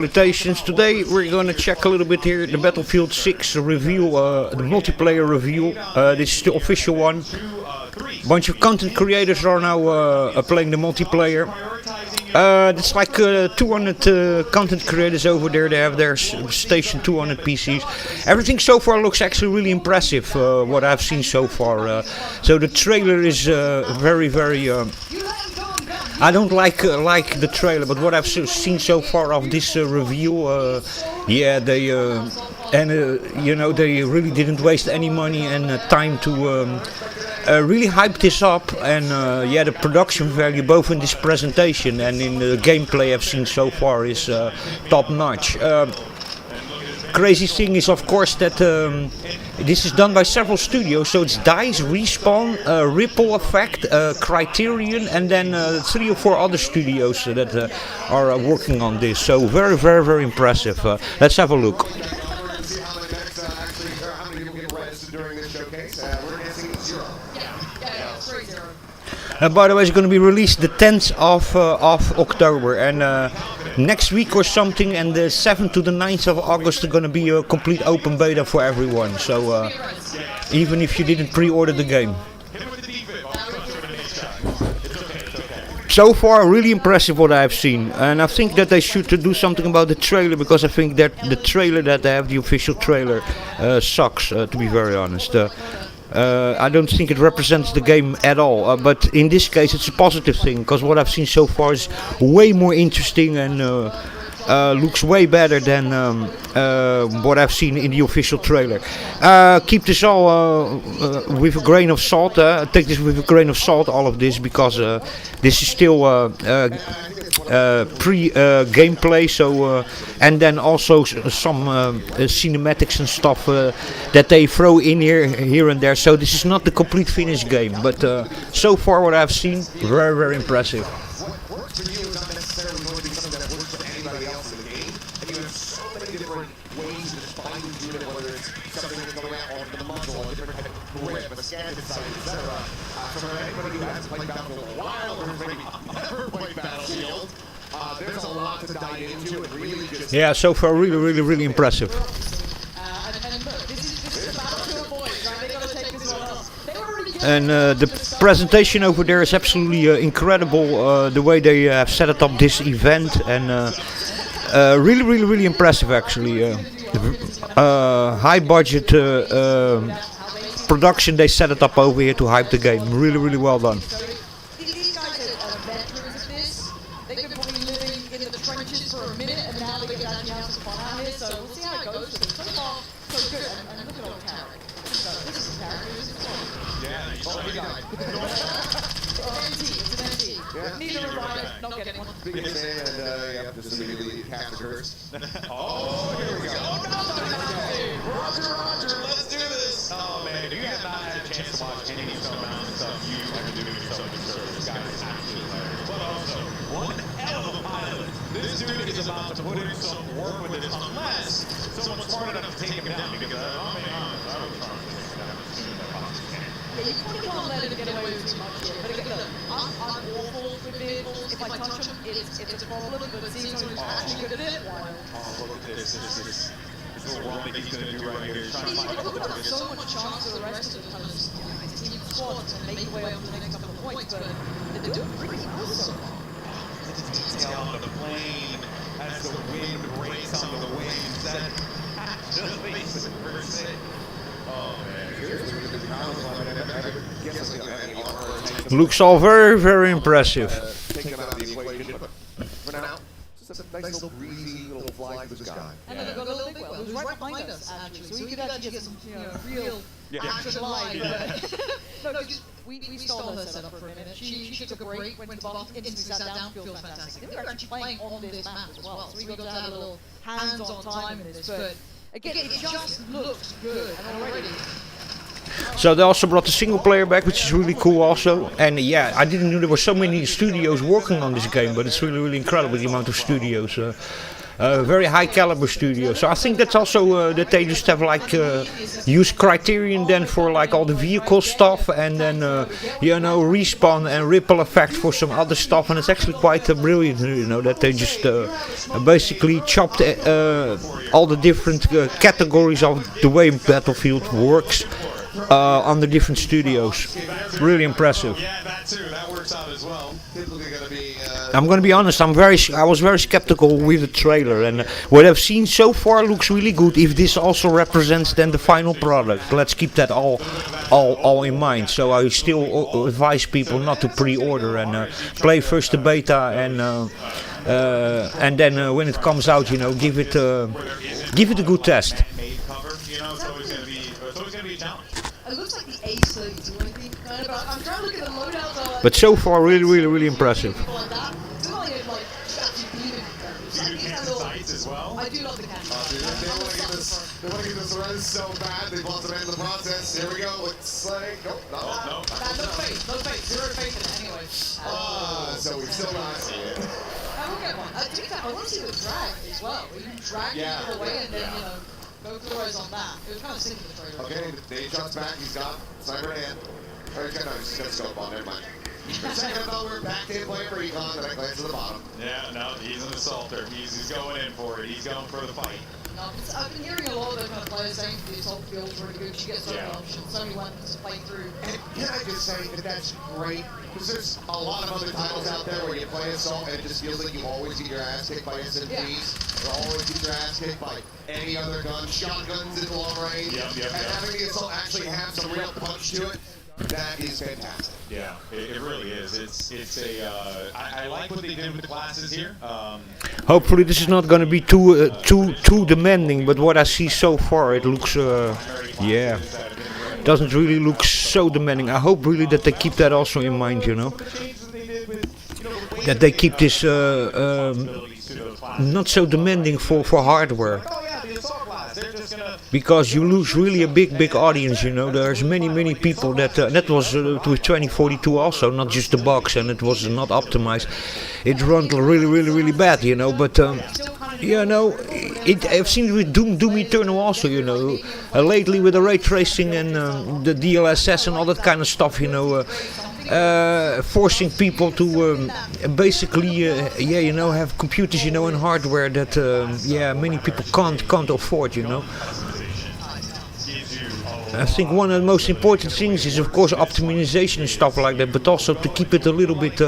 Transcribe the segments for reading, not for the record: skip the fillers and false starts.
Salutations. Today we're going to check a little bit here the Battlefield 6 review, the multiplayer review. This is the official one. Bunch of content creators are now playing the multiplayer. It's like 200 content creators over there. They have their station 200 PCs. Everything so far looks actually really impressive, what I've seen so far. So the trailer is very I don't like the trailer, but what I've seen so far of this review, they they really didn't waste any money and time to really hype this up, and the production value both in this presentation and in the gameplay I've seen so far is top notch. Crazy thing is, of course, that this is done by several studios, so it's DICE, Respawn, Ripple Effect, Criterion, and then 3 or 4 other studios that are working on this. So very impressive. Let's have a look. By the way, it's going to be released the 10th of October, and next week or something, and the 7th to the 9th of August are going to be a complete open beta for everyone. So even if you didn't pre-order the game. So far, really impressive what I've seen, and I think that they should do something about the trailer, because I think that the trailer that they have, the official trailer, sucks, to be very honest. I don't think it represents the game at all, but in this case it's a positive thing, because what I've seen so far is way more interesting and looks way better than what I've seen in the official trailer. Keep this all with a grain of salt, take this with a grain of salt, all of this, because this is still pre-gameplay, so and then also some cinematics and stuff that they throw in here and there. So this is not the complete finished game, but so far what I've seen, very impressive. There's a lot to dive into and really just... Yeah, so far really impressive. And the presentation over there is absolutely incredible, the way they have set up this event, and really impressive actually. High budget production, they set it up over here to hype the game. Really well done. These guys are veterans of this. They've been probably living in the trenches for a minute, and now they get actually have some fun out here, so we'll see how it goes for them. So far, so good. And look at old Tarek. This is Tarek. This is fun. Yeah, he's all we got. It's an MT. Yeah. Neither a rider, not getting one. Big name, and just immediately capture curse. Oh, here we go. Roger, let's do this. Oh man, if you have not had a chance to watch any of Snowbound stuff, you are doing yourself a disservice. This guy is absolutely hilarious. But also, one hell of a pilot. This dude is about to put in some work with this, unless someone's smart enough to take him down. Because I'll be honest, I would try to take him down as soon as I possibly can. Yeah, you probably can't let him get away with too much here. But again, look, I'm awful with vehicles. If I touch them, it's a problem. But seeing someone who's actually good at it, why? Oh, look at this little romp that he's going to do right here. He's trying to find He's got so much chance to the rest of the kind of his team squads and make their way up to the next couple of points, but they're doing pretty well so far. the detail on the plane as the wind breaks on the wings. That just makes it very sick. Oh man. Looks all very impressive. Take them out of the equation, but for now, just a nice little breezy little fly to the sky. And then they've got a little big one who's right behind us, actually, so we could actually get some, real action live. No, because we stole her setup for a minute. She took a break, went to the bathroom, instantly sat down, feels fantastic. And we were actually playing on this map as well, so we got to have a little hands-on time in this. But again, it just looks good, and already. So they also brought the single player back, which is really cool also. And yeah, I didn't know there were so many studios working on this game, but it's really incredible the amount of studios. very high caliber studio. So I think that's also that they just have like use Criterion then for like all the vehicle stuff, and then you know, Respawn and Ripple Effect for some other stuff, and it's actually quite brilliant, you know, that they just basically chopped all the different categories of the way Battlefield works on the different studios. Really impressive. Yeah, that too. That works out as well. Typically going to be. I'm gonna be honest. I was very skeptical with the trailer, and what I've seen so far looks really good. If this also represents then the final product, let's keep that all in mind. So I still advise people not to pre-order and play first the beta, and then when it comes out, you know, give it a good test. Made cover, you know, it's always going to be a challenge. It looks like the Ace 32, I think. But I'm trying to look at the loadout. But so far, really impressive. People like that. It's not like actually beaming characters. I think that's all. Sights as well. I do love the camera. They want to get this res so bad, they've lost the man in the process. Here we go. Looks like. Nope, not No. No faith. Zero faith in it anyway. So we've still not seen it. I will get one. To be fair, I want to see the drag as well. Where you drag people away and then, you know, go throws on that. It was kind of sick in the trailer. Okay, Dave shots back. He's got sniper in hand. Or he's got, no, he's got a scope on. Never mind. Second over, back to playing Recon, then I glance to the bottom. Yeah, no, he's an assaulter. He's going in for it. He's going for the fight. I've been hearing a lot of those kind of players saying the assault field's really good. She gets so many options, so many weapons to play through. And can I just say that that's great? Because there's a lot of other titles out there where you play assault and it just feels like you always get your ass kicked by SMGs. You always get your ass kicked by any other gun, shotguns in long range. Yep. And having the assault actually have some real punch to it, that is fantastic. Yeah, it really is. It's a. I like what they did with the classes here. Hopefully this is not going to be too demanding, but what I see so far, it looks yeah, doesn't really look so demanding. I hope really that they keep that also in mind, you know, that they keep this not so demanding for hardware. Because you lose really a big audience, you know. There's many people that was with 2042 also, not just the box, and it was not optimized. It ran really bad, you know. But you know, I've seen it with Doom Eternal also, you know. Lately with the ray tracing and the DLSS and all that kind of stuff, you know. Forcing people to basically, yeah, you know, have computers, you know, and hardware that, yeah, many people can't afford, you know. I think one of the most important things is, of course, optimization and stuff like that, but also to keep it a little bit,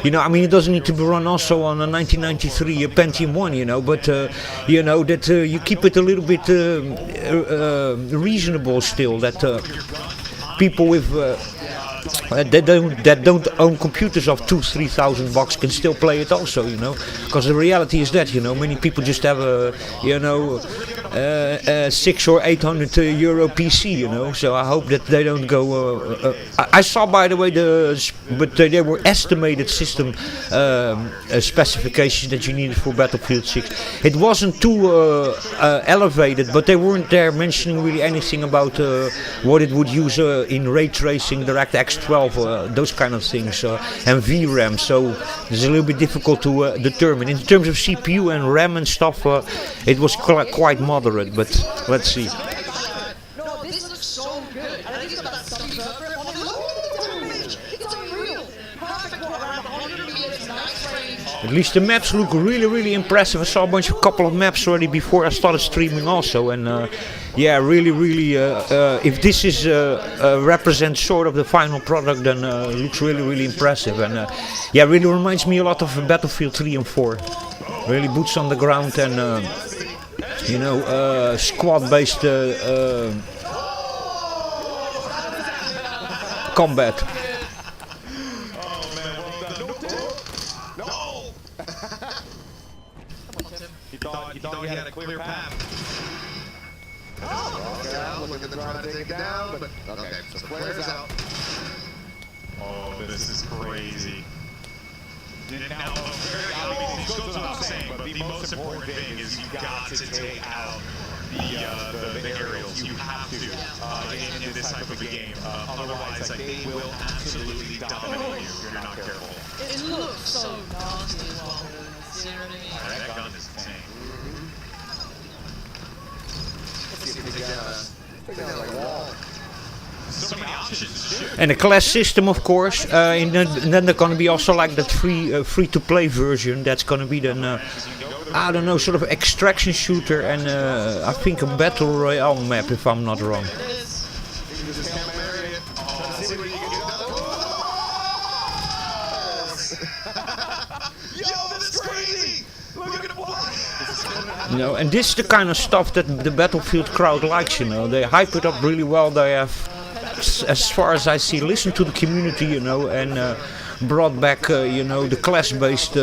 you know, I mean, it doesn't need to be run also on a 1993 Pentium 1, you know, but, you know, that you keep it a little bit reasonable still, that people with that don't own computers of $2,000-3,000 can still play it also, you know, because the reality is that, you know, many people just have a, you know, 600 or 800 euro PC, you know. So I hope that they don't go. I saw, by the way, but they were estimated system specifications that you needed for Battlefield 6. It wasn't too elevated, but they weren't there mentioning really anything about what it would use in ray tracing, DirectX 12, those kind of things, and VRAM. So it's a little bit difficult to determine. In terms of CPU and RAM and stuff, it was quite moderate, but let's see. No, this looks so good. And I think it's got that stuffy burger on it. Look at the damage. It's unreal. Perfect for around 100 meters, nice range. At least the maps look really impressive. I saw a couple of maps already before I started streaming also, and yeah, really, if this is represents sort of the final product, then looks really impressive, and yeah, really reminds me a lot of Battlefield 3 and 4. Really boots on the ground and you know, squad-based combat. He thought he had a clear path. Yeah, looking to try to take it down, but okay, so the player's out. Oh, this is crazy. Now, it goes without saying, but the most important thing is you've got to take out the aerials. You have to in this type of a game. Otherwise, like, they will absolutely dominate you if you're not careful. It looks so nasty as well. You know what I mean? That gun is insane. So many options, too. And a class system, of course. And then there's gonna be also like that free-to-play version. That's gonna be then I don't know, sort of extraction shooter and I think a battle royale map, if I'm not wrong. You know, and this is the kind of stuff that the Battlefield crowd likes. You know, they hype it up really well. They have, as far as I see, listened to the community. You know, and brought back, you know, the class-based,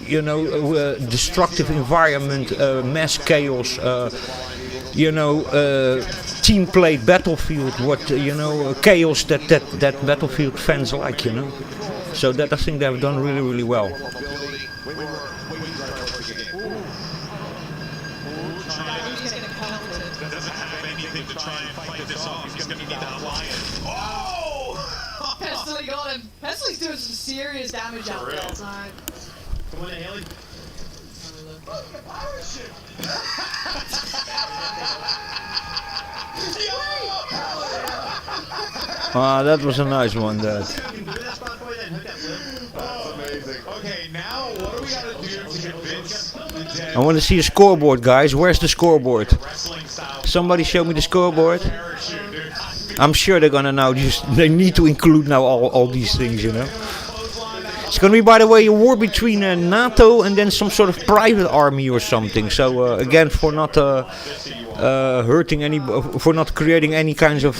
you know, destructive environment, mass chaos. You know, team-played Battlefield. What you know, chaos that Battlefield fans like. You know, so that I think they have done really, really well. Pesley got him. Pesley's doing some serious damage out there. Come on, Haley. That was a nice one, that. Okay, now what do we gotta do to convince the dead I want to see the scoreboard, guys. Where's the scoreboard? wrestling style Somebody show me the scoreboard. parachute, dude? I'm sure they're gonna now they need to include now all these things, you know. It's gonna be, by the way, a war between NATO and then some sort of private army or something. So again, for not hurting any, for not creating any kinds of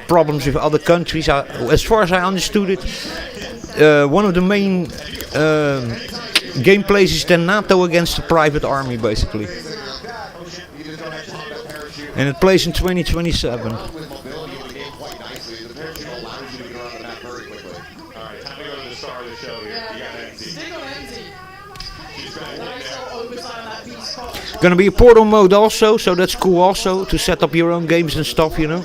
problems with other countries. As far as I understood it, one of the main gameplays is then NATO against the private army, basically. And it plays in 2027. With mobility in the game quite nicely. The parachute allows you to get around the map very quickly. Alright, time to go to the star of the show here. You got empty. Stick on empty. Nice little oversight on that piece. Gonna be a portal mode also, so that's cool also, to set up your own games and stuff, you know.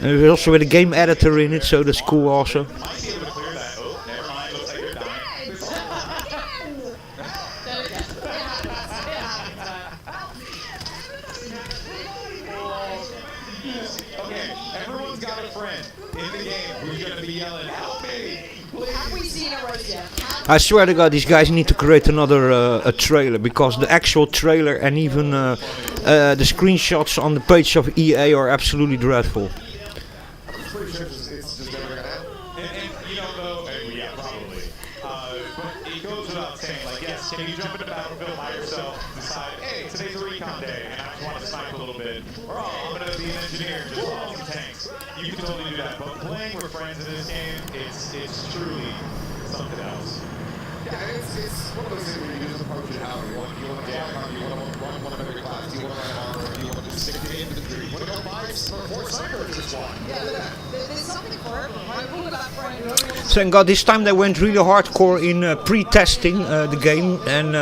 And there's also a game editor in it, so that's cool also. Might be able to clear that. Oh, never mind. Looks like you're dying. Okay, everyone's got a friend in the game who's gonna be yelling, "Help me!" Have we seen it right yet? I swear to God, these guys need to create another a trailer, because the actual trailer and even the screenshots on the page of EA are absolutely dreadful. Pretty sure it's just never gonna happen. And you know, though, yeah, probably. But it goes without saying, like, yes, can you jump into Battlefield by yourself, decide, hey, today's a recon day, and I just want to snipe a little bit, or oh, I'm gonna be an engineer, just follow some tanks. You can totally do that. But playing with friends in this game, it's truly something else. Yeah, it's one of those things where you just approach it how you want. You want to fly on, you want to run one of every class, you want to run armor, you want to just stick to the infantry, you want to go 5 or 4 snipers in this squad. Yeah, look at that. There's something for everyone, right? Look at that friend who only wants Thank God this time they went really hardcore in pre-testing the game and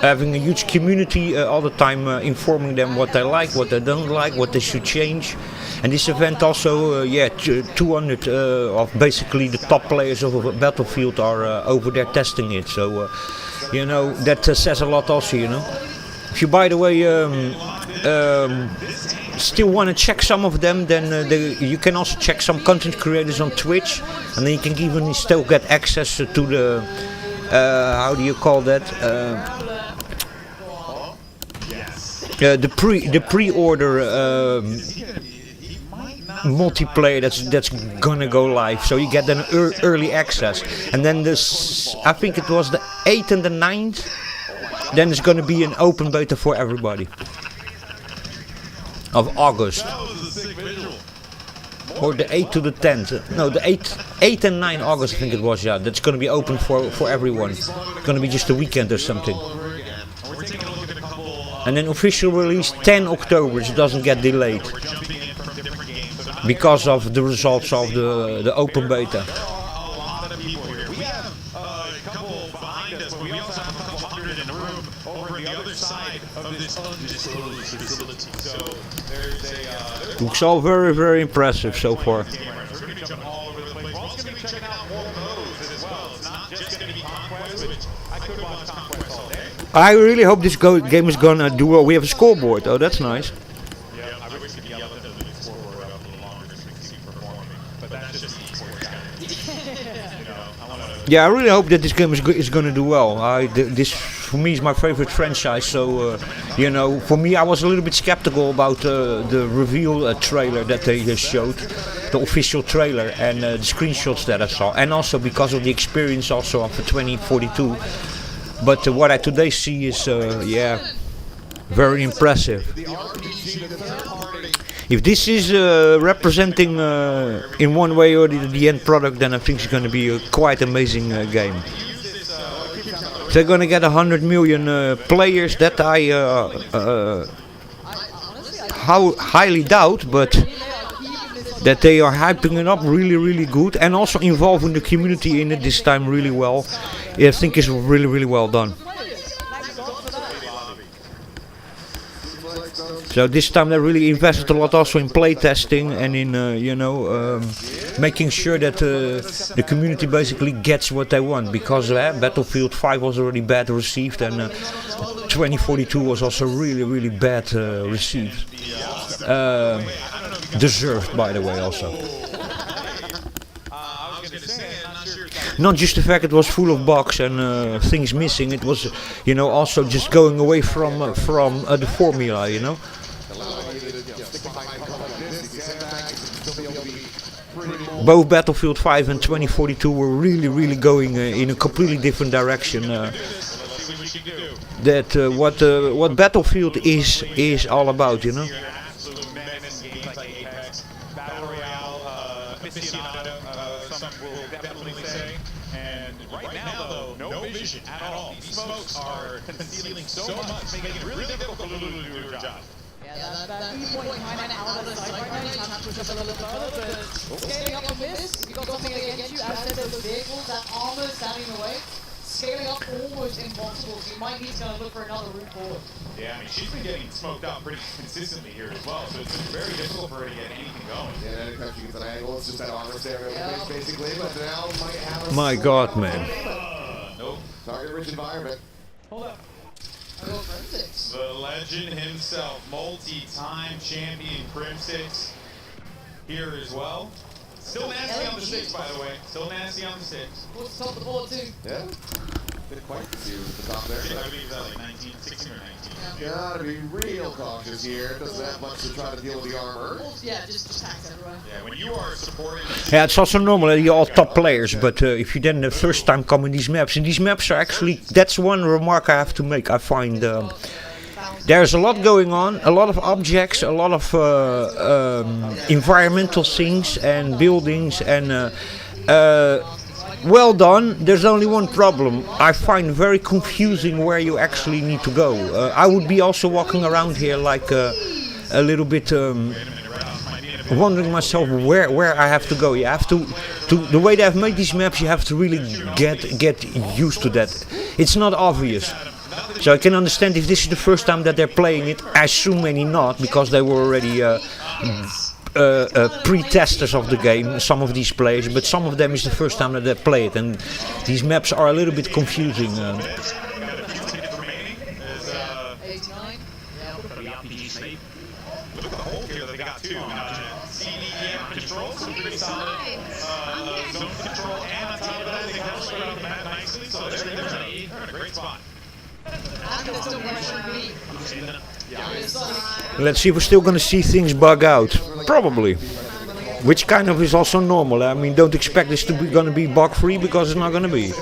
having a huge community all the time informing them what they like, what they don't like, what they should change. And this event also, 200 of basically the top players of Battlefield are over there testing it. So, you know, that says a lot also, you know. If you, by the way, still want to check some of them, then you can also check some content creators on Twitch, and then you can even still get access to the, how do you call that? The pre-order multiplayer that's gonna go live, so you get an early access, and then this, I think it was the 8th and the 9th, then it's gonna be an open beta for everybody of August, or the 8th to the 10th. No, the 8th and 9th August, I think it was. Yeah, that's gonna be open for everyone. It's gonna be just a weekend or something. And then official release 10 October, it doesn't get delayed because of the results of the open beta. We have a couple behind us, but we also have a couple hundred in the room over on the other side of this undisclosed facility. So there's Looks all very, very impressive so far. we're going to be jumping all over the place. We're also going to be checking out more modes as well. It's not just going to be Conquest, which I could watch Conquest all day. I really hope this game is gonna do well. We have a scoreboard. Oh, that's nice. Yeah, I really hope that this game is going to do well. This for me is my favorite franchise, so you know, for me I was a little bit skeptical about the reveal trailer that they showed, the official trailer, and the screenshots that I saw, and also because of the experience also of 2042. But what I today see is, yeah, very impressive. If this is representing in one way or the end product, then I think it's going to be a quite amazing game. If they're going to get 100 million players, that I highly doubt, but that they are hyping it up really good and also involving the community in it this time really well. Yeah, I think it's really well done. So this time they really invested a lot also in playtesting and in you know, making sure that the community basically gets what they want, because Battlefield 5 was already bad received, and 2042 was also really bad received. Deserved, by the way, also. Not just the fact it was full of bugs and things missing, it was, you know, also just going away from the formula, you know. Both Battlefield 5 and 2042 were really going in a completely different direction. That what Battlefield is all about, you know. At all. These smokes are concealing so much, making it really difficult for Lulu to do her job. Yeah, that point kind of out of the sight right now. You have to push up a little further, but scaling up from this, if you got something against you, as I said, those vehicles, that armor standing in the way, scaling up almost impossible, so you might need to kind of look for another route forward. Yeah, I mean, she's been getting smoked out pretty consistently here as well, so it's been very difficult for her to get anything going. Yeah, anytime she gets an angle, it's just that armor stereo basically, but now might have a My God, man. Nope. target-rich environment. Hold up. I go Crimsix. The legend himself, multi-time champion Crimsix, here as well. Still nasty on the six, by the way. Still nasty on the six. What's the top of the board too? Yeah. Been quite confused at the top there. I believe that like 19, 16 or 19. Gotta be real cautious here. Doesn't have much to try to deal with the armor. Yeah, just attacks everywhere. Yeah, when you are supporting... Yeah, it's also normal, you're all top players, but if you then the first time come in these maps, and these maps are actually, that's one remark I have to make, I find there's a lot going on, a lot of objects, a lot of environmental things and buildings, and well done. There's only one problem. I find very confusing where you actually need to go. I would be also walking around here like a little bit wondering myself where I have to go. You have to the way they have made these maps, you have to really get used to that. It's not obvious. So I can understand if this is the first time that they're playing it. I assume many not, because they were already pre-testers of the game, some of these players, but some of them is the first time that they play it, and these maps are a little bit confusing. 89. Look at the hole here that they got too. CDEM control, so pretty solid zone control, and on top of that, they can spread out the map nicely, so they're in a great spot. Let's see if we're still going to see things bug out. Probably. Which kind of is also normal. I mean, don't expect this to be going to be bug free, because it's not going to be.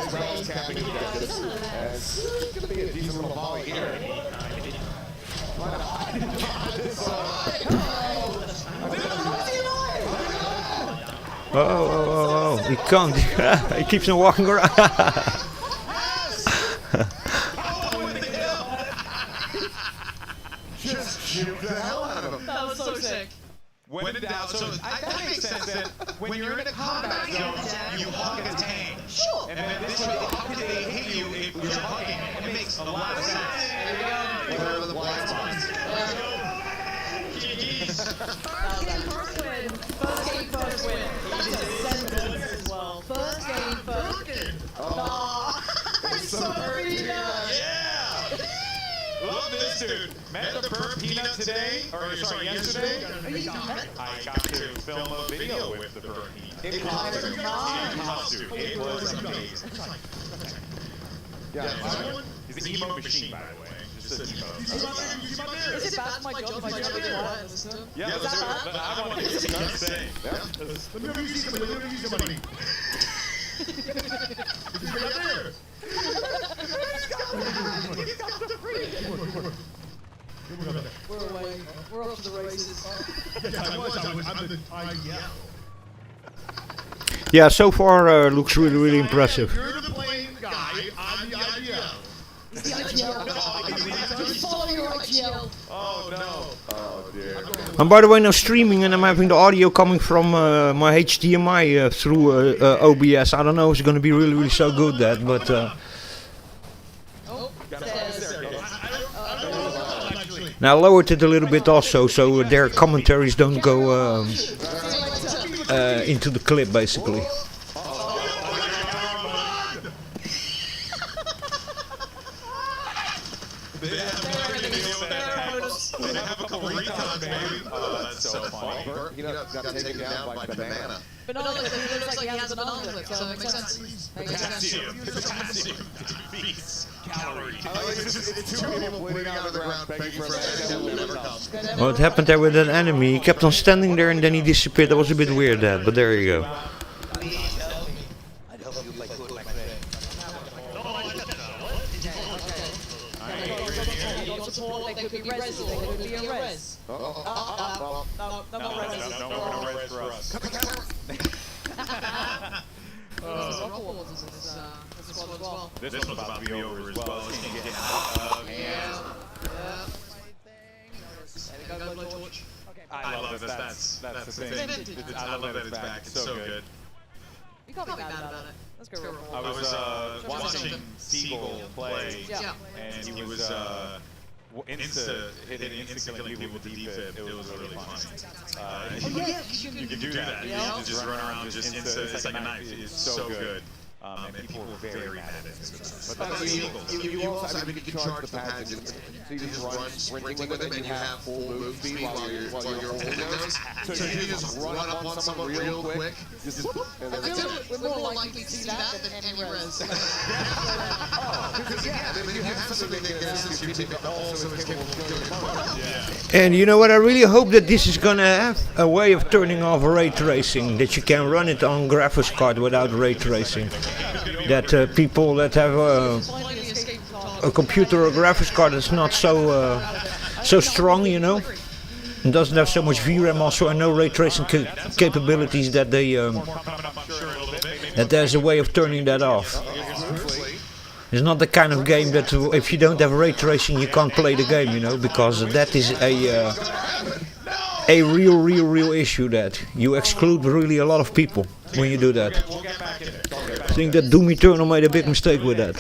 Oh, he can't. He keeps on walking around. Shoot the hell out of him. That was so sick. When in doubt, so that makes sense that when you're in a combat zone, you hug a tank. Sure. And then this way, how can they hit you if you're hugging? It makes a lot of sense. Where are the blind spots? First win. First game, first win. That's a sentence as well. First game, first win. Oh, I'm so pretty. Yeah! Love this this dude met the Burnt Peanut today, or sorry, yesterday. I got to film a video with the Burnt Peanut. In costume. It was amazing. Yeah, he's an emo machine, by the way. Just an emo. Is it bad for my job if I jump into it? Yeah, let's do it. I want to start saying. Yeah. Let me use somebody. Let me use somebody. He's right there. We're away. We're off to the races. Yes, I was. Yeah. Yeah, so far looks really impressive. You're the playing guy on the IGL. It's the IGL. Just follow your IGL. Oh no. Oh dear. And by the way, now streaming, and I'm having the audio coming from my HDMI through OBS. I don't know if it's going to be really so good that, but Oh, now I lowered it a little bit also, so their commentaries don't go into the clip basically. They have a couple retards, baby. Oh, that's so funny. He got taken down by Banana. banana clip. He looks like he has a banana clip, so it makes sense. Makes sense. Potassium defeats calories. It's two people waiting out of the ground begging for a that will never come. What happened there with that enemy? He kept on standing there and then he disappeared. That was a bit weird, that, but there you go. They could be res. They could be a res. No, no res. No res for us. This one's about to be over as well. It's gonna get out of hand. I love this. That's the thing. I love that it's back. It's so good. You can't be mad about it. Let's go real I was watching Seagull play, and he was hitting instant killing people with defib. It was really fun. You can do that. You can just run around, just it's like a knife. It's so good. And people were very mad at it. But that's Seagull. You also have to charge the pads, so you just run sprinting with them, and you have full move speed while you're holding those. So you just run up on someone real quick. Just I feel like we're more likely to see that than any res. you have something that gets your team also is capable of killing your opponent. And you know what, I really hope that this is gonna have a way of turning off ray tracing, that you can run it on graphics card without ray tracing. That people that have a computer or graphics card that's not so strong, you know, and doesn't have so much VRAM also, and no ray tracing capabilities, that they that there's a way of turning that off. It's not the kind of game that if you don't have ray tracing you can't play the game, you know, because that is a real issue, that you exclude really a lot of people when you do that. I think that Doom Eternal made a big mistake with that.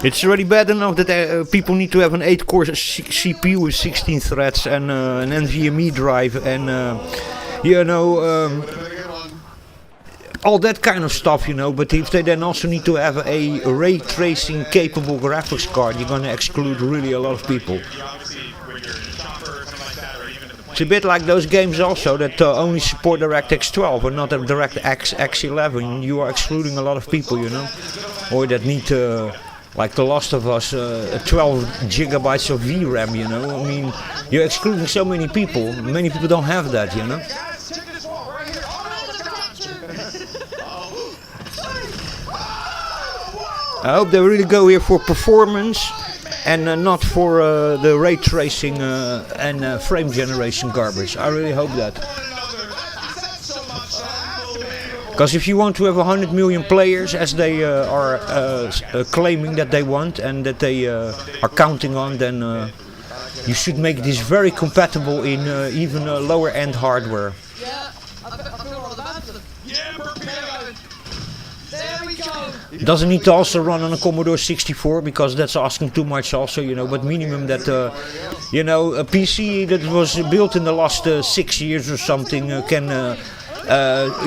It's already bad enough that people need to have an 8-core CPU with 16 threads and an NVMe drive and you know, all that kind of stuff, you know. But if they then also need to have a ray tracing capable graphics card, you're gonna exclude really a lot of people. It's a bit like those games also that only support DirectX 12 or not DirectX X11. You are excluding a lot of people, you know, or that need like The Last of Us, 12 gigabytes of VRAM, you know. I mean, you're excluding so many people. Many people don't have that, you know. I hope they really go here for performance and not for the ray tracing and frame generation garbage. I really hope that. Because if you want to have 100 million players, as they are claiming that they want and that they are counting on, then you should make this very compatible in even lower end hardware. Yeah, I feel rather bad for them. There we go. It doesn't need to also run on a Commodore 64 because that's asking too much also, you know, but minimum that, you know, a PC that was built in the last 6 years or something can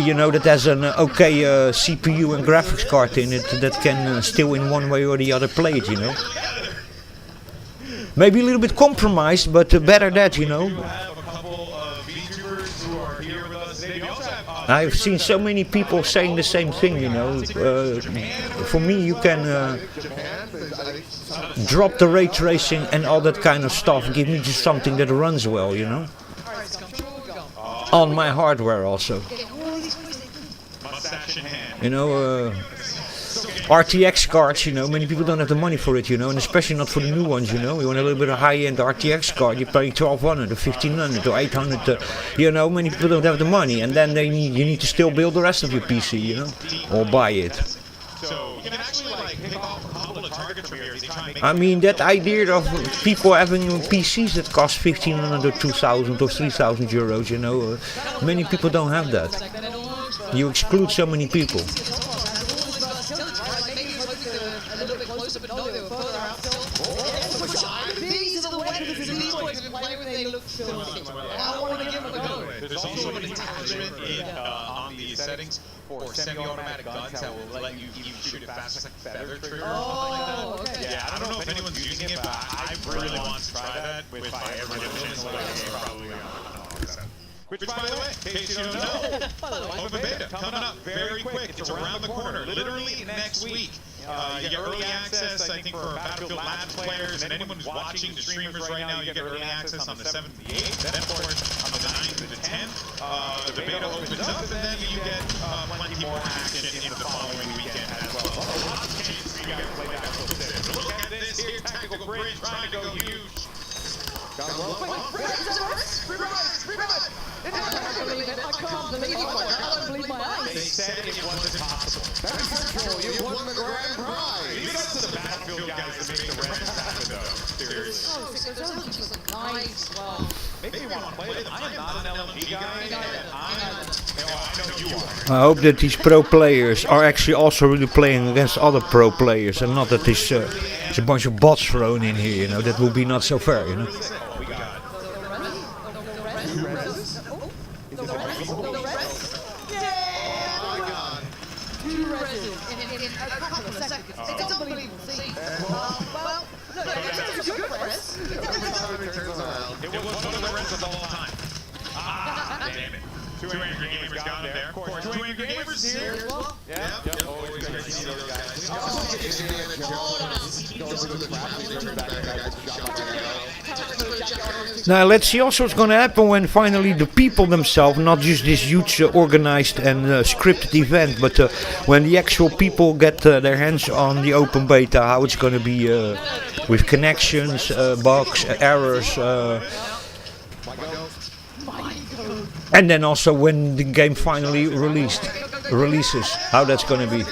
you know, that has an okay CPU and graphics card in it that can still in one way or the other play it, you know. Maybe a little bit compromised, but better that, you know. I've seen so many people saying the same thing, you know. For me, you can drop the ray tracing and all that kind of stuff. Give me just something that runs well, you know. On my hardware also. You know, RTX cards, you know, many people don't have the money for it, you know, and especially not for the new ones, you know. You want a little bit of high-end RTX card, you're paying 1200 or 1500 or 800, you know, many people don't have the money, and then you need to still build the rest of your PC, you know, or buy it. So you can actually like pick off a couple of targets from here as they try and make I mean, that idea of people having PCs that cost 1500 or 2000 or 3000 euros, you know, many people don't have that. You exclude so many people. There's also an attachment on the settings for semi-automatic guns that will let you shoot it fast, like feather trigger or something like that. Yeah, I don't know if anyone's using it, but I really want to try that with my Evolution. Which, by the way, in case you don't know, open beta coming up very quick. It's around the corner, literally next week. You get early access, I think, for Battlefield Labs players, and anyone who's watching the streamers right now, you get early access on the 7th and the 8th, then of course on the 9th and the 10th. The beta opens up, and then you get plenty more action in the following weekend as well. Lots of chances for you guys to play Battlefield 6. Look at this here, Tactical Bridge trying to go huge. I can't believe my eyes. They said it wasn't possible. That is control. You won the grand prize. Leave it up to the Battlefield guys to make the Reds happen, though. Seriously. Oh, there's only just like nice. Well, Maybe you want to play it. I am not an LMG guy, and I know you are. I hope that these pro players are actually also really playing against other pro players, and not that there's a bunch of bots thrown in here, you know. That would be not so fair, you know. It's unbelievable. See? Well, no, it's a good press. It was one of the Reds of all time. Ah, damn it. Two Angry Gamers got him there. Of course, Two Angry Gamers here. Yeah. Always great to see those guys. Now let's see also what's going to happen when finally the people themselves, not just this huge organized and scripted event, but when the actual people get their hands on the open beta, how it's going to be with connections, bugs, errors, and then also when the game finally releases, how that's going to be.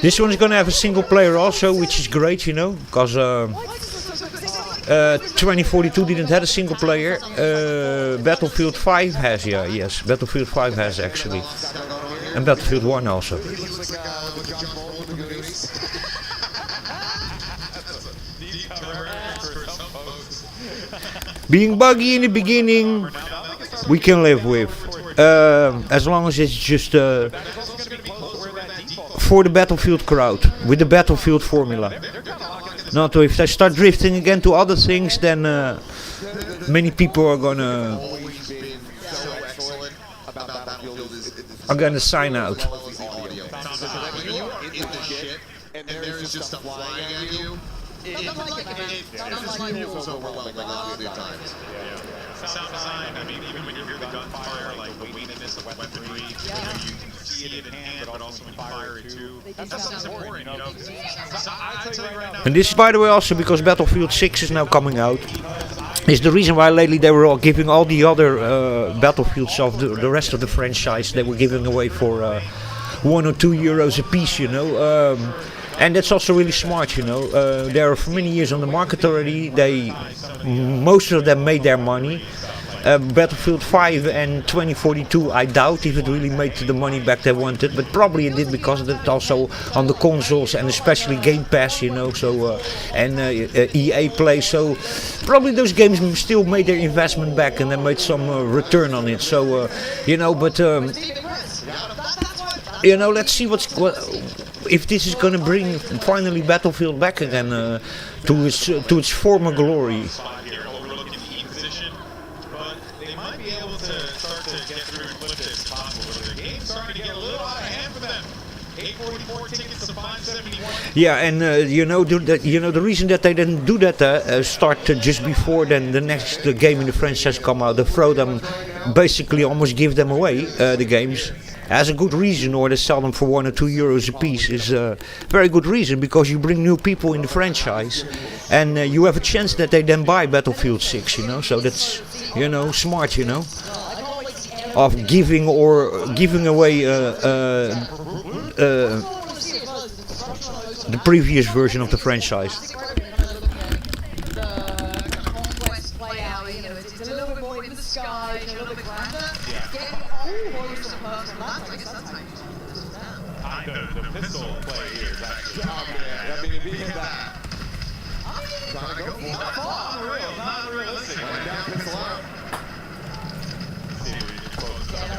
This one is going to have a single player also, which is great, you know, because 2042 didn't have a single player. Battlefield 5 has, yes, Battlefield 5 has actually, and Battlefield 1 also. Being buggy in the beginning, we can live with, as long as it's just for the Battlefield crowd, with the Battlefield formula. Not if they start drifting again to other things, then many people are gonna sign out. And there's just stuff flying at you. It feels overwhelming at times. Sound design, I mean, even when you hear the gunfire, like the weightiness of weaponry, you can see it in hand, but also when you fire it too. That's important, you know. I tell you right now. And this is, by the way, also because Battlefield 6 is now coming out. Is the reason why lately they were all giving all the other Battlefields of the rest of the franchise, they were giving away for €1 or €2 a piece, you know. And that's also really smart, you know. They are for many years on the market already. Most of them made their money. Battlefield 5 and 2042, I doubt if it really made the money back they wanted, but probably it did because it also on the consoles and especially Game Pass, you know, so and EA Play, so probably those games still made their investment back and they made some return on it. So you know, but you know, let's see if this is going to bring finally Battlefield back again to its former glory. Spot here, overlooking the E position, but they might be able to start to get through and flip this possible. But the game's starting to get a little out of hand for them. 844 tickets to 571. Yeah, and you know, the reason that they didn't do that start just before then the next game in the franchise come out, they throw them, basically almost give them away, the games. As a good reason, or they sell them for €1 or €2 a piece, is a very good reason, because you bring new people in the franchise and you have a chance that they then buy Battlefield 6, you know, so that's, you know, smart, you know, of giving away the previous version of the franchise. Conquest layout, you know, it's a little bit more in the sky, a little bit grander. Getting almost some personal lands, I guess that's how you do it. The pistol play here is actually I mean, being that. I Trying to go for it. unreal, not realistic. Went down, pistol out. See if we can close this up.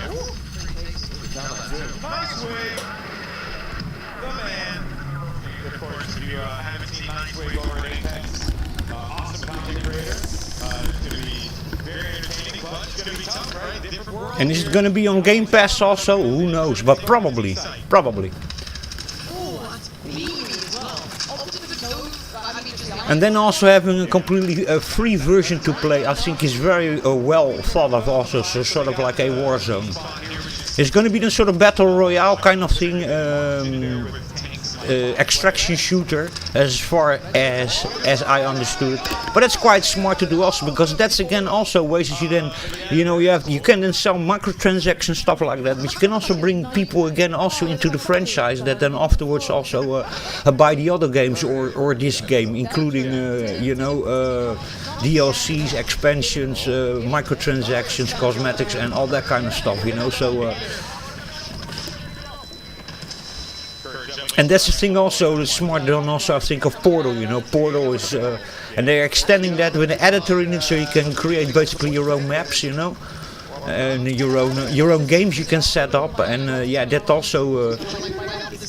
Down on two. Nice Wig, the man. Of course, if you haven't seen Nice Wig over at Apex, awesome content creator. It's going to be very entertaining, but it's going to be tough, right? Different world. And is it going to be on Game Pass also? Who knows, but probably. Oh, that's beamy as well. Ultimate Node, I mean, just And then also having a completely free version to play, I think is very well thought of also, so sort of like a Warzone. It's going to be the sort of battle royale kind of thing, extraction shooter, as far as I understood. But that's quite smart to do also, because that's again also ways that you then, you know, you can then sell microtransactions, stuff like that, but you can also bring people again also into the franchise that then afterwards also buy the other games or this game, including you know, DLCs, expansions, microtransactions, cosmetics and all that kind of stuff, you know, so and that's the thing also, the smart done also I think of Portal, you know, Portal is, and they're extending that with an editor in it, so you can create basically your own maps, you know, and your own games you can set up, and yeah, that also,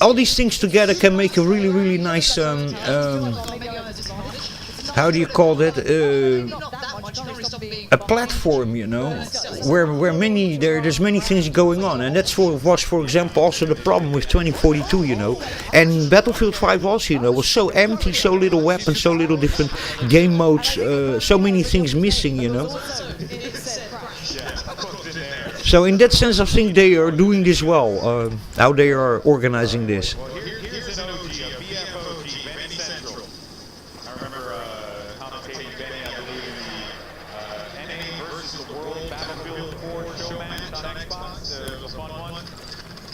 all these things together can make a really, really nice, how do you call that, a platform, you know, where there's many things going on, and that's was for example also the problem with 2042, you know, and Battlefield 5 also, you know, was so empty, so little weapons, so little different game modes, so many things missing, you know. So in that sense, I think they are doing this well, how they are organizing this. Here's an OG, a BFOG, Benny Central. I remember commentating Benny, I believe, in the NA versus the World Battlefield 4 show match on Xbox. It was a fun one.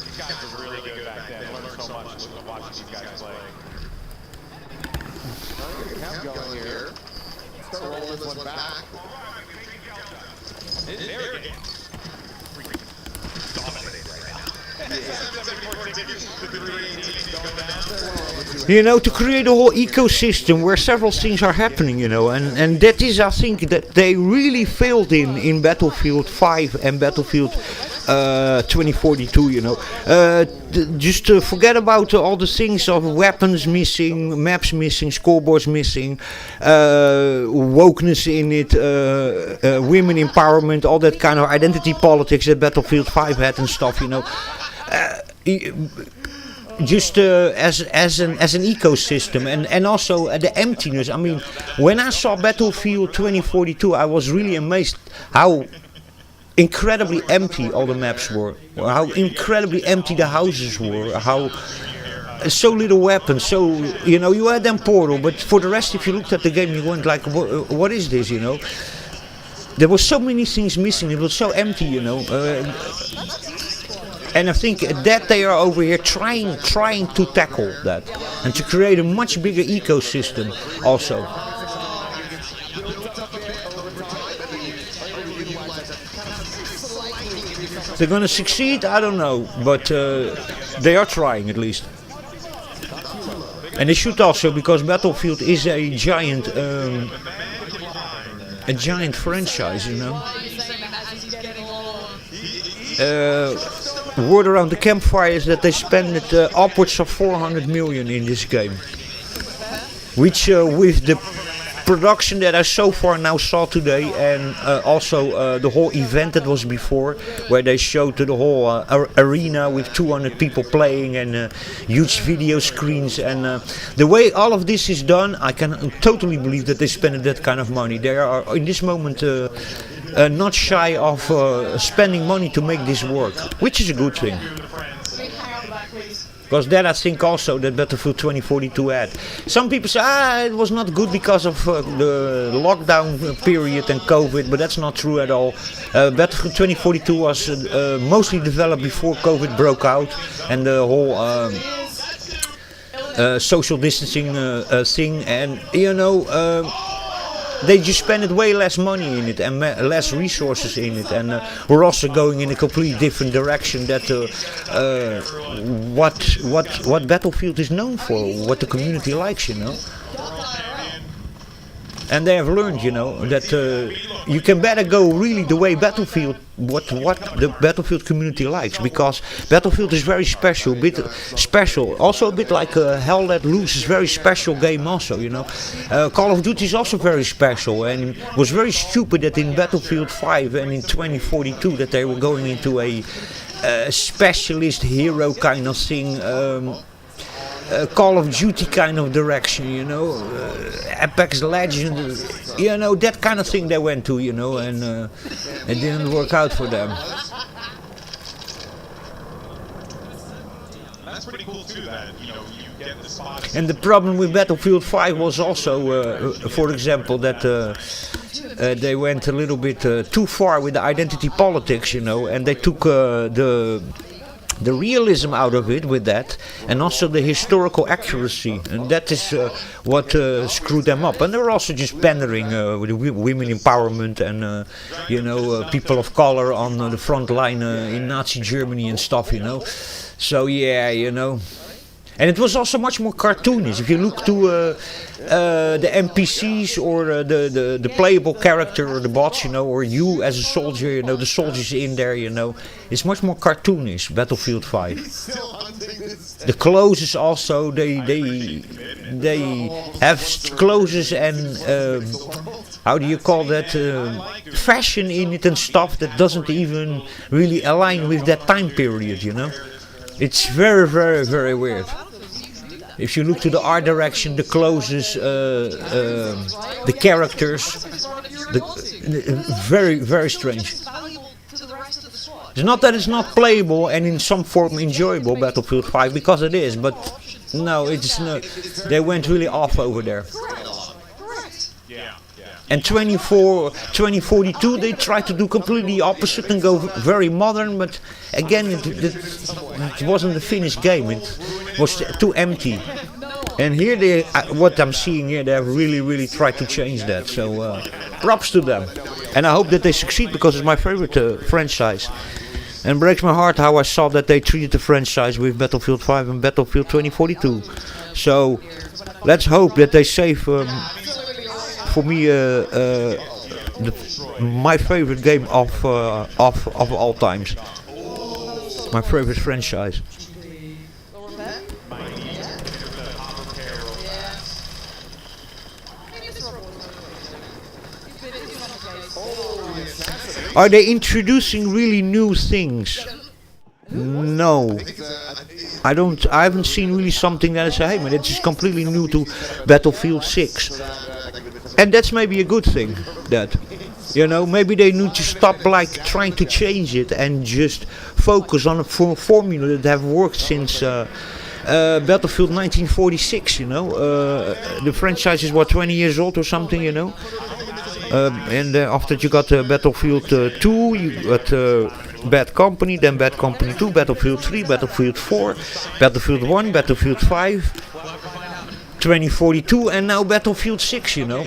These guys were really good back then. I learned so much watching these guys play. Count going here. Let's roll this one back. There again. Dominated right now. 774 tickets to 318 going down. You know, to create a whole ecosystem where several things are happening, you know, and that is, I think, that they really failed in Battlefield 5 and Battlefield 2042, you know. Just forget about all the things of weapons missing, maps missing, scoreboards missing, wokeness in it, women empowerment, all that kind of identity politics that Battlefield 5 had and stuff, you know. Just as an ecosystem, and also the emptiness. I mean, when I saw Battlefield 2042, I was really amazed how incredibly empty all the maps were, how incredibly empty the houses were, how so little weapons. So, you know, you had them Portal, but for the rest, if you looked at the game, you went like, what is this, you know? There were so many things missing. It was so empty, you know. And I think that they are over here trying to tackle that and to create a much bigger ecosystem also. they're gonna succeed, I don't know, but they are trying at least. And they should also, because Battlefield is a giant franchise, you know. Word around the campfire is that they spent upwards of 400 million in this game, which with the production that I so far now saw today, and also the whole event that was before, where they showed the whole arena with 200 people playing and huge video screens, and the way all of this is done, I can totally believe that they spent that kind of money. They are in this moment not shy of spending money to make this work, which is a good thing. Because that I think also that Battlefield 2042 had. Some people say, it was not good because of the lockdown period and COVID, but that's not true at all. Battlefield 2042 was mostly developed before COVID broke out, and the whole social distancing thing, and you know, they just spent way less money in it and less resources in it, and we're also going in a completely different direction that what Battlefield is known for, what the community likes, you know. And they have learned, you know, that you can better go really the way Battlefield, what the Battlefield community likes, because Battlefield is very special, also a bit like Hell Let Loose is a very special game also, you know. Call of Duty is also very special, and it was very stupid that in Battlefield 5 and in 2042 that they were going into a specialist hero kind of thing, Call of Duty kind of direction, you know, Apex Legends, you know, that kind of thing they went to, you know, and it didn't work out for them. That's pretty cool too, that, you know, you get the spot. And the problem with Battlefield 5 was also, for example, that they went a little bit too far with the identity politics, you know, and they took the realism out of it with that, and also the historical accuracy, and that is what screwed them up. And they were also just pandering with women empowerment and you know, people of color on the front line in Nazi Germany and stuff, you know. So yeah, you know. And it was also much more cartoonish. If you look to the NPCs or the playable character or the bots, you know, or you as a soldier, you know, the soldiers in there, you know, it's much more cartoonish, Battlefield 5. The clothes also, they have clothes and how do you call that, fashion in it and stuff that doesn't even really align with that time period, you know. It's very, very, very weird. If you look to the art direction, the clothes, the characters, very, very strange. It's not that it's not playable and in some form enjoyable, Battlefield 5, because it is, but no, it's no. They went really off over there. And 2042 they tried to do completely opposite and go very modern, but again it wasn't the finished game. It was too empty. And here they, what I'm seeing here, they have really tried to change that. So props to them. And I hope that they succeed, because it's my favorite franchise. And it breaks my heart how I saw that they treated the franchise with Battlefield 5 and Battlefield 2042. So let's hope that they save. For me, my favorite game of all times. My favorite franchise. Are they introducing really new things? No. I haven't seen really something that I say, hey man, it's just completely new to Battlefield 6. And that's maybe a good thing, that, you know, maybe they need to stop like trying to change it and just focus on a formula that have worked since Battlefield 1946, you know. The franchise is what, 20 years old or something, you know. And after you got Battlefield 2, you got Bad Company, then Bad Company 2, Battlefield 3, Battlefield 4, Battlefield 1, Battlefield 5, 2042, and now Battlefield 6, you know.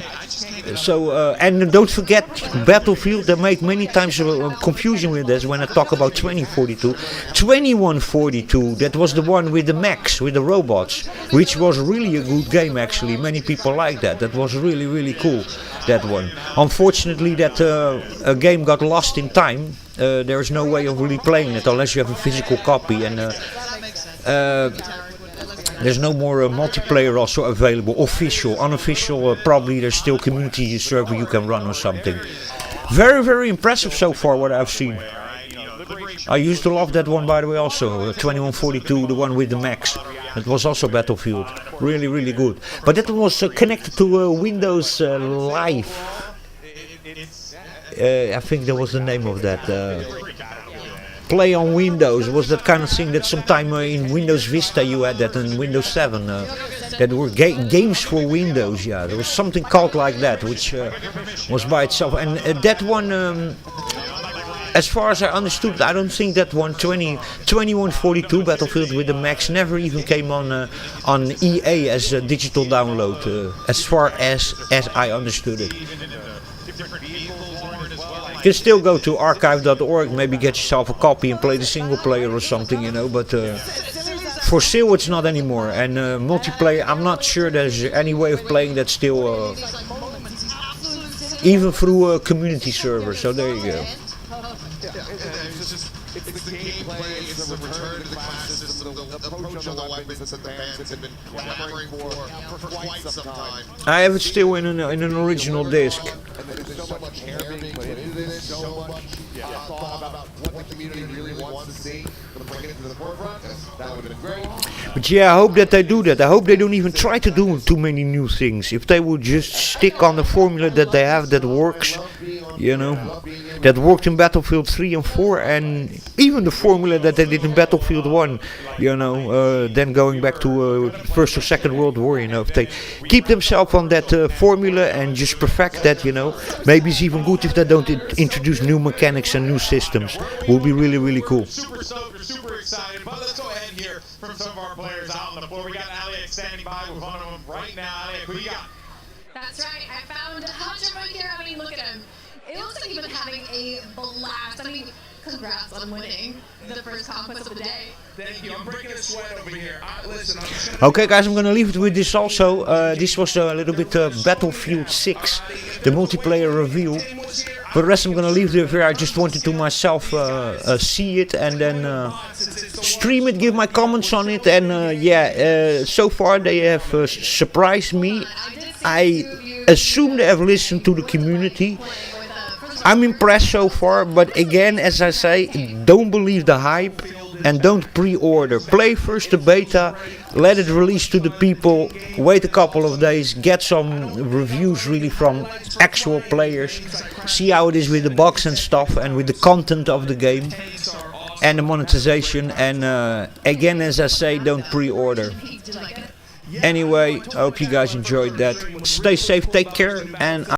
And don't forget Battlefield. They make many times confusion with this when I talk about 2042. 2142, that was the one with the mechs, with the robots, which was really a good game actually. Many people like that. That was really, really cool, that one. Unfortunately, that game got lost in time. There is no way of really playing it unless you have a physical copy, and there's no more multiplayer also available, official, unofficial, probably there's still community server you can run or something. Very, very impressive so far what I've seen. I used to love that one, by the way, also, 2142, the one with the mechs. It was also Battlefield, really, really good. But that was connected to Windows Live. I think that was the name of that. Play on Windows was that kind of thing that sometime in Windows Vista you had that, and Windows 7 that were games for Windows. Yeah, there was something called like that, which was by itself. And that one, as far as I understood, I don't think that one 2142 Battlefield with the mechs never even came on EA as a digital download, as far as I understood it. You can still go to archive.org, maybe get yourself a copy and play the single player or something, you know, but for sale it's not anymore. And multiplayer, I'm not sure there's any way of playing that still, even through a community server, so there you go. It's the gameplay, it's the return to the class system, the approach on the weapons that the fans have been clamoring for quite some time. I have it still in an original disc. And there's so much care being put into this, so much thought about what the community really wants to see, to bring it to the forefront. That would have been great. But yeah, I hope that they do that. I hope they don't even try to do too many new things. If they would just stick on the formula that they have that works, you know, that worked in Battlefield 3 and 4, and even the formula that they did in Battlefield 1, you know, then going back to First or Second World War, you know, if they keep themselves on that formula and just perfect that, you know, maybe it's even good if they don't introduce new mechanics and new systems. Will be really, really cool. Super stoked, we're super excited, but let's go ahead and hear from some of our players out on the floor. We got Alec standing by with one of them right now. Alec, who you got? That's right, I found Hunter right here. I mean, look at him. It looks like you've been having a blast. I mean, congrats on winning the first conquest of the day. Thank you. I'm breaking a sweat over here. Listen, I'm just gonna... Okay guys, I'm gonna leave it with this also. This was a little bit Battlefield 6, the multiplayer review. For the rest I'm gonna leave it here. I just wanted to myself see it and then stream it, give my comments on it, and so far they have surprised me. I assume they have listened to the community. I'm impressed so far, but again, as I say, don't believe the hype and don't pre-order. Play first the beta, let it release to the people, wait a couple of days, get some reviews really from actual players, see how it is with the box and stuff and with the content of the game and the monetization, and again, as I say, don't pre-order. Anyway, I hope you guys enjoyed that. Stay safe, take care, and